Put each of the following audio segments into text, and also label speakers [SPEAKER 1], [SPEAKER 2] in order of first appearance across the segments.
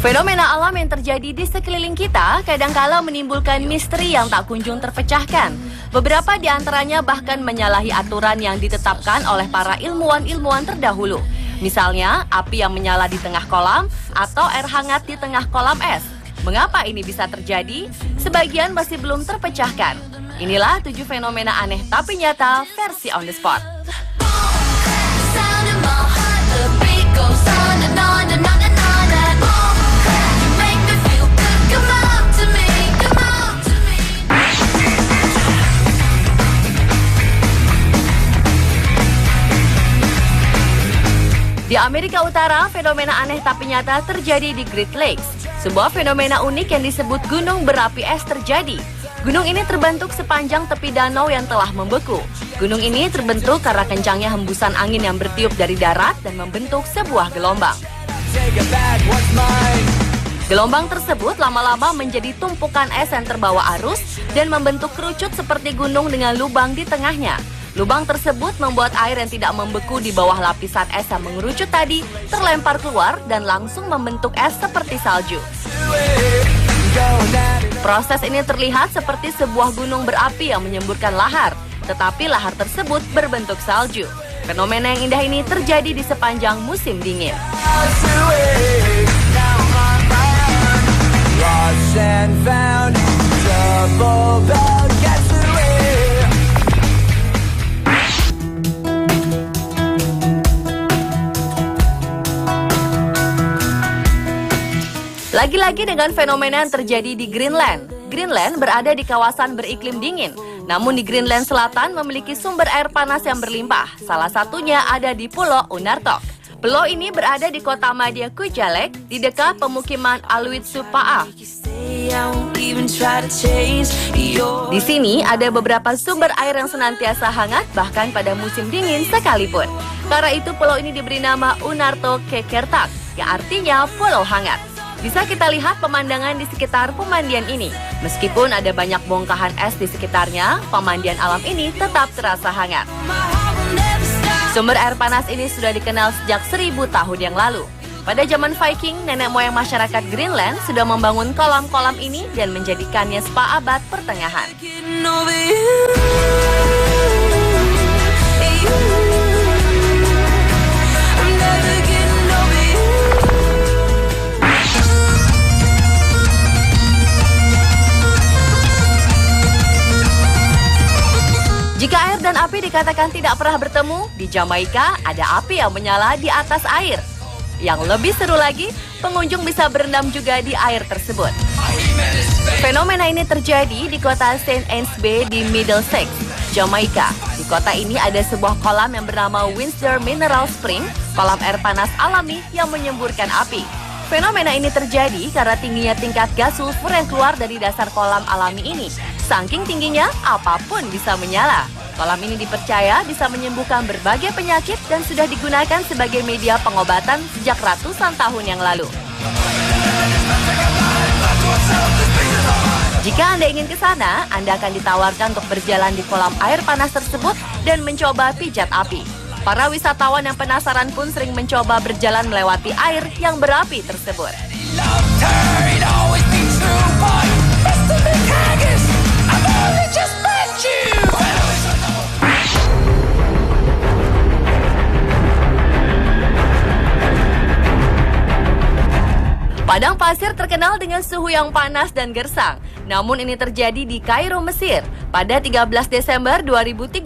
[SPEAKER 1] Fenomena alam yang terjadi di sekeliling kita kadangkala menimbulkan misteri yang tak kunjung terpecahkan. Beberapa di antaranya bahkan menyalahi aturan yang ditetapkan oleh para ilmuwan-ilmuwan terdahulu. Misalnya, api yang menyala di tengah kolam atau air hangat di tengah kolam es. Mengapa ini bisa terjadi? Sebagian masih belum terpecahkan. Inilah 7 fenomena aneh tapi nyata versi On The Spot. Di Amerika Utara, fenomena aneh tapi nyata terjadi di Great Lakes. Sebuah fenomena unik yang disebut gunung berapi es terjadi. Gunung ini terbentuk sepanjang tepi danau yang telah membeku. Gunung ini terbentuk karena kencangnya hembusan angin yang bertiup dari darat dan membentuk sebuah gelombang. Gelombang tersebut lama-lama menjadi tumpukan es yang terbawa arus dan membentuk kerucut seperti gunung dengan lubang di tengahnya. Lubang tersebut membuat air yang tidak membeku di bawah lapisan es yang mengerucut tadi terlempar keluar dan langsung membentuk es seperti salju. Proses ini terlihat seperti sebuah gunung berapi yang menyemburkan lahar, tetapi lahar tersebut berbentuk salju. Fenomena yang indah ini terjadi di sepanjang musim dingin. Lagi-lagi dengan fenomena yang terjadi di Greenland. Greenland berada di kawasan beriklim dingin. Namun di Greenland Selatan memiliki sumber air panas yang berlimpah. Salah satunya ada di Pulau Unartok. Pulau ini berada di kota madya Kujalleq di dekat pemukiman Aluitsupaa. Di sini ada beberapa sumber air yang senantiasa hangat bahkan pada musim dingin sekalipun. Karena itu pulau ini diberi nama Unartok Kekertak yang artinya pulau hangat. Bisa kita lihat pemandangan di sekitar pemandian ini. Meskipun ada banyak bongkahan es di sekitarnya, pemandian alam ini tetap terasa hangat. Sumber air panas ini sudah dikenal sejak 1000 tahun yang lalu. Pada zaman Viking, nenek moyang masyarakat Greenland sudah membangun kolam-kolam ini dan menjadikannya spa abad pertengahan. Jika air dan api dikatakan tidak pernah bertemu, di Jamaika ada api yang menyala di atas air. Yang lebih seru lagi, pengunjung bisa berendam juga di air tersebut. Fenomena ini terjadi di kota St. Anne's Bay di Middlesex, Jamaika. Di kota ini ada sebuah kolam yang bernama Windsor Mineral Spring, kolam air panas alami yang menyemburkan api. Fenomena ini terjadi karena tingginya tingkat gas sulfur yang keluar dari dasar kolam alami ini. Saking tingginya, apapun bisa menyala. Kolam ini dipercaya bisa menyembuhkan berbagai penyakit dan sudah digunakan sebagai media pengobatan sejak ratusan tahun yang lalu. Jika Anda ingin ke sana, Anda akan ditawarkan untuk berjalan di kolam air panas tersebut dan mencoba pijat api. Para wisatawan yang penasaran pun sering mencoba berjalan melewati air yang berapi tersebut. Padang pasir terkenal dengan suhu yang panas dan gersang. Namun ini terjadi di Kairo, Mesir. Pada 13 Desember 2013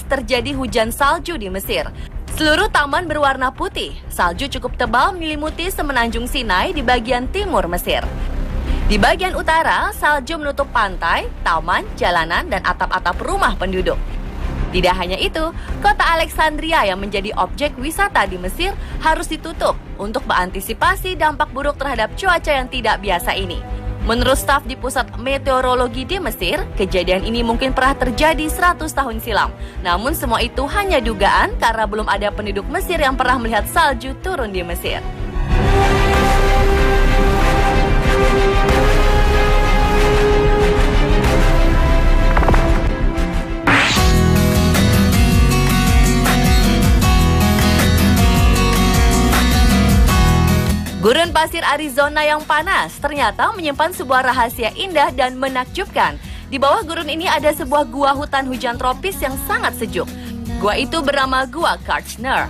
[SPEAKER 1] terjadi hujan salju di Mesir. Seluruh taman berwarna putih. Salju cukup tebal menyelimuti semenanjung Sinai di bagian timur Mesir. Di bagian utara, salju menutup pantai, taman, jalanan, dan atap-atap rumah penduduk. Tidak hanya itu, kota Alexandria yang menjadi objek wisata di Mesir harus ditutup untuk mengantisipasi dampak buruk terhadap cuaca yang tidak biasa ini. Menurut staf di Pusat Meteorologi di Mesir, kejadian ini mungkin pernah terjadi 100 tahun silam. Namun semua itu hanya dugaan karena belum ada penduduk Mesir yang pernah melihat salju turun di Mesir. Gurun pasir Arizona yang panas ternyata menyimpan sebuah rahasia indah dan menakjubkan. Di bawah gurun ini ada sebuah gua hutan hujan tropis yang sangat sejuk. Gua itu bernama Gua Kartchner.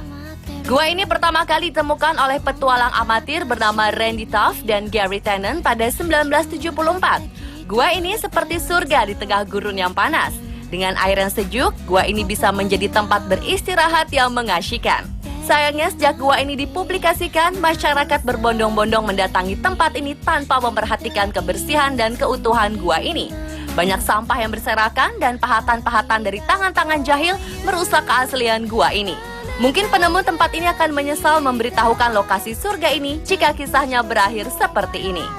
[SPEAKER 1] Gua ini pertama kali ditemukan oleh petualang amatir bernama Randy Tuff dan Gary Tennant pada 1974. Gua ini seperti surga di tengah gurun yang panas. Dengan air yang sejuk, gua ini bisa menjadi tempat beristirahat yang mengasyikkan. Sayangnya sejak gua ini dipublikasikan, masyarakat berbondong-bondong mendatangi tempat ini tanpa memperhatikan kebersihan dan keutuhan gua ini. Banyak sampah yang berserakan dan pahatan-pahatan dari tangan-tangan jahil merusak keaslian gua ini. Mungkin penemu tempat ini akan menyesal memberitahukan lokasi surga ini jika kisahnya berakhir seperti ini.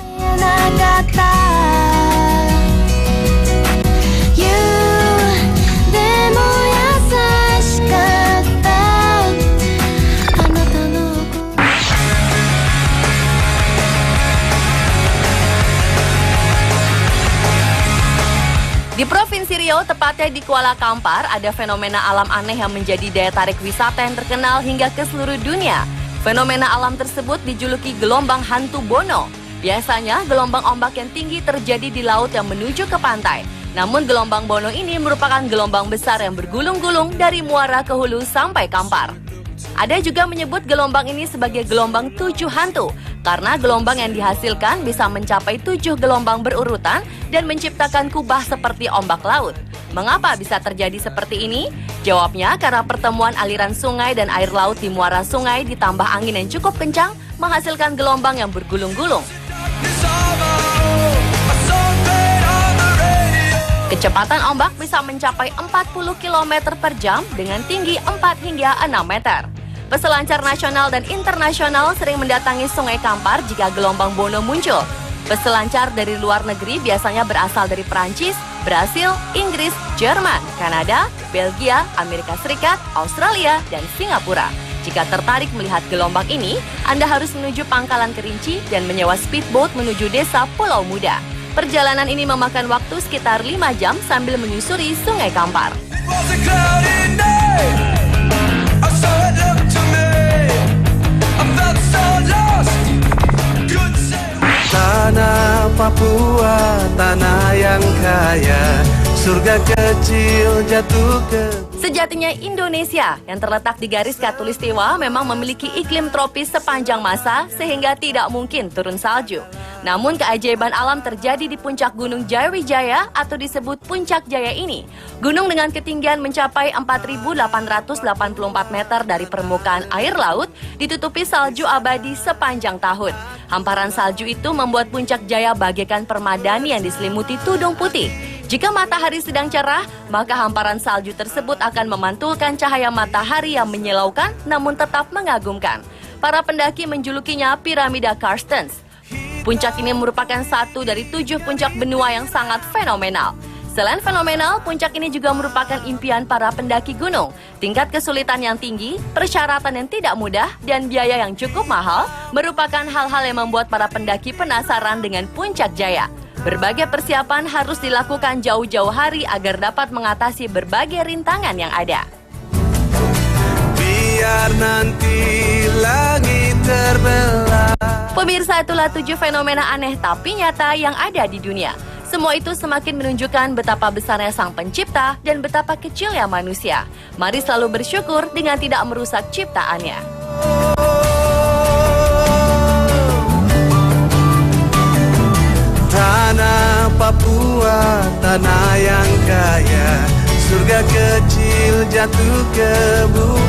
[SPEAKER 1] Di Provinsi Riau, tepatnya di Kuala Kampar, ada fenomena alam aneh yang menjadi daya tarik wisata yang terkenal hingga ke seluruh dunia. Fenomena alam tersebut dijuluki gelombang hantu Bono. Biasanya, gelombang ombak yang tinggi terjadi di laut yang menuju ke pantai. Namun gelombang Bono ini merupakan gelombang besar yang bergulung-gulung dari muara ke hulu sampai Kampar. Ada juga menyebut gelombang ini sebagai gelombang 7 hantu, karena gelombang yang dihasilkan bisa mencapai 7 gelombang berurutan dan menciptakan kubah seperti ombak laut. Mengapa bisa terjadi seperti ini? Jawabnya karena pertemuan aliran sungai dan air laut di muara sungai ditambah angin yang cukup kencang menghasilkan gelombang yang bergulung-gulung. Kecepatan ombak bisa mencapai 40 km per jam dengan tinggi 4 hingga 6 meter. Peselancar nasional dan internasional sering mendatangi Sungai Kampar jika gelombang Bono muncul. Peselancar dari luar negeri biasanya berasal dari Perancis, Brasil, Inggris, Jerman, Kanada, Belgia, Amerika Serikat, Australia, dan Singapura. Jika tertarik melihat gelombang ini, Anda harus menuju Pangkalan Kerinci dan menyewa speedboat menuju desa Pulau Muda. Perjalanan ini memakan waktu sekitar 5 jam sambil menyusuri Sungai Kampar.
[SPEAKER 2] Tanah Papua, tanah yang kaya, surga kecil jatuh ke...
[SPEAKER 1] Sejatinya Indonesia yang terletak di garis khatulistiwa memang memiliki iklim tropis sepanjang masa sehingga tidak mungkin turun salju. Namun keajaiban alam terjadi di puncak Gunung Jayawijaya atau disebut Puncak Jaya ini. Gunung dengan ketinggian mencapai 4.884 meter dari permukaan air laut ditutupi salju abadi sepanjang tahun. Hamparan salju itu membuat Puncak Jaya bagaikan permadani yang diselimuti tudung putih. Jika matahari sedang cerah, maka hamparan salju tersebut akan memantulkan cahaya matahari yang menyilaukan namun tetap mengagumkan. Para pendaki menjulukinya Piramida Carstens. Puncak ini merupakan satu dari 7 puncak benua yang sangat fenomenal. Selain fenomenal, puncak ini juga merupakan impian para pendaki gunung. Tingkat kesulitan yang tinggi, persyaratan yang tidak mudah, dan biaya yang cukup mahal merupakan hal-hal yang membuat para pendaki penasaran dengan Puncak Jaya. Berbagai persiapan harus dilakukan jauh-jauh hari agar dapat mengatasi berbagai rintangan yang ada.
[SPEAKER 2] Biar nanti langit terbelah.
[SPEAKER 1] Pemirsa, itulah 7 fenomena aneh tapi nyata yang ada di dunia. Semua itu semakin menunjukkan betapa besarnya Sang Pencipta dan betapa kecilnya manusia. Mari selalu bersyukur dengan tidak merusak ciptaannya.
[SPEAKER 2] Tanah Papua, tanah yang kaya, surga kecil jatuh ke bumi.